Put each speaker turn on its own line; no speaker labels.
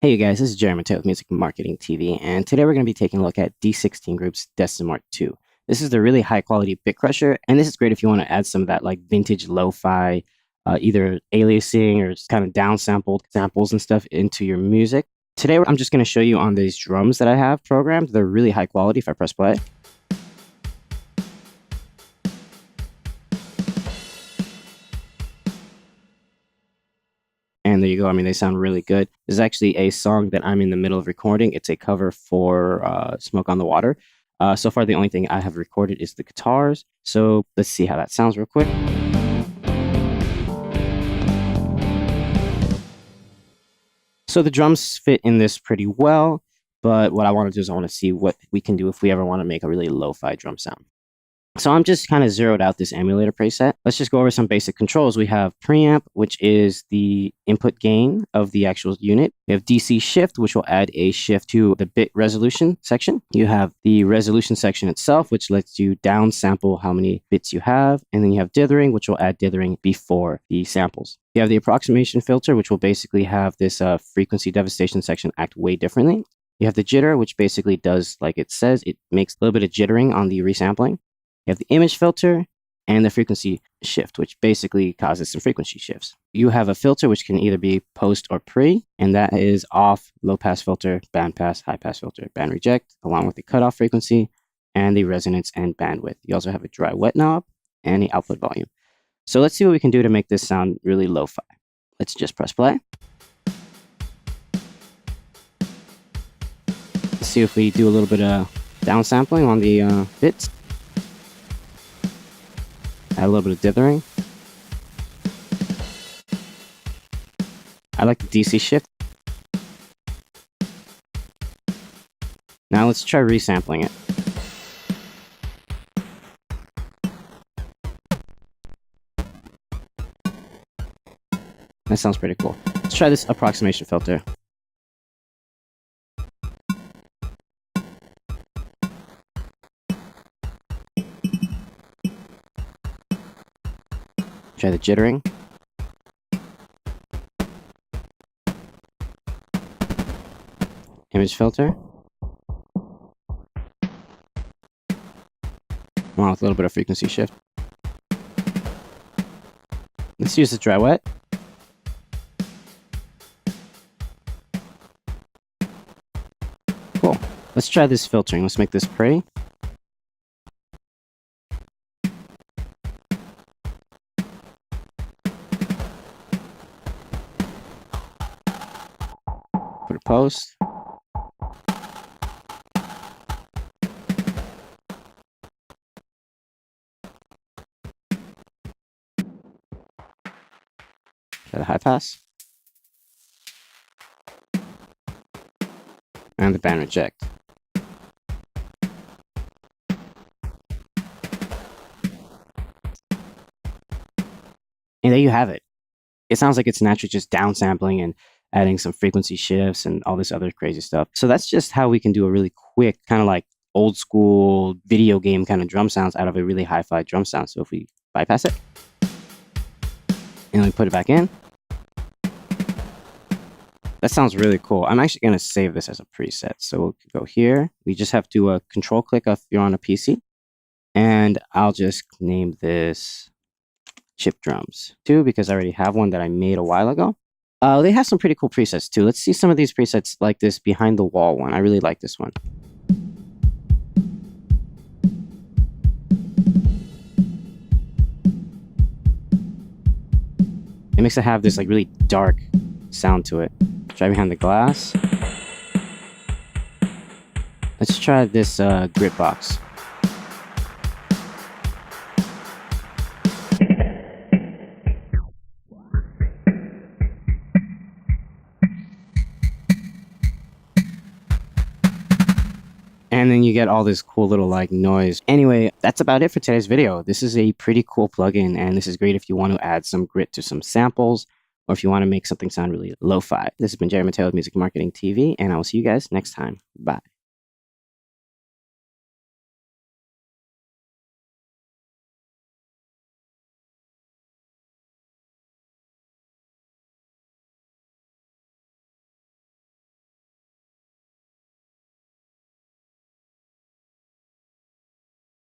Hey you guys, this is Mateo with Music Marketing TV, and today we're going to be taking a look at D16 Group's Decimort 2. This is the really high quality bit crusher, and this is great if you want to add some of that like vintage lo-fi, either aliasing or kind of downsampled samples and stuff into your music. Today I'm just going to show you on these drums that I have programmed. They're really high quality. If I press play, and there you go. I mean, they sound really good. This is actually a song that I'm in the middle of recording. It's a cover for Smoke on the Water. So far, the only thing I have recorded is the guitars. So let's see how that sounds real quick. So the drums fit in this pretty well, but what I want to do is I want to see what we can do if we ever want to make a really lo-fi drum sound. So I'm just kind of zeroed out this emulator preset. Let's just go over some basic controls. We have preamp, which is the input gain of the actual unit. We have DC shift, which will add a shift to the bit resolution section. You have the resolution section itself, which lets you downsample how many bits you have. And then you have dithering, which will add dithering before the samples. You have the approximation filter, which will basically have this frequency devastation section act way differently. You have the jitter, which basically does like it says. It makes a little bit of jittering on the resampling. You have the image filter and the frequency shift, which basically causes some frequency shifts. You have a filter, which can either be post or pre, and that is off, low pass filter, band pass, high pass filter, band reject, along with the cutoff frequency and the resonance and bandwidth. You also have a dry wet knob and the output volume. So let's see what we can do to make this sound really lo-fi. Let's just press play. Let's see if we do a little bit of downsampling on the bits. Add a little bit of dithering. I like the DC shift. Now let's try resampling it. That sounds pretty cool. Let's try this approximation filter. Try the jittering. Image filter. Along with a little bit of frequency shift. Let's use the dry wet. Cool. Let's try this filtering. Let's make this pretty. Put a post. Try the high pass. And the band reject. And there you have it. It sounds like it's naturally just downsampling and adding some frequency shifts and all this other crazy stuff. So that's just how we can do a really quick, kind of like old school video game kind of drum sounds out of a really hi-fi drum sound. So if we bypass it and we put it back in, that sounds really cool. I'm actually going to save this as a preset. So we'll go here. We just have to control click if you're on a PC. And I'll just name this Chip Drums 2 because I already have one that I made a while ago. They have some pretty cool presets too. Let's see some of these presets like this behind the wall one. I really like this one. It makes it have this like really dark sound to it. Try behind the glass. Let's try this grit box. And then you get all this cool little like noise. Anyway, that's about it for today's video. This is a pretty cool plugin, and this is great if you want to add some grit to some samples, or if you want to make something sound really lo-fi. This has been Mateo with Music Marketing TV, and I will see you guys next time. Bye.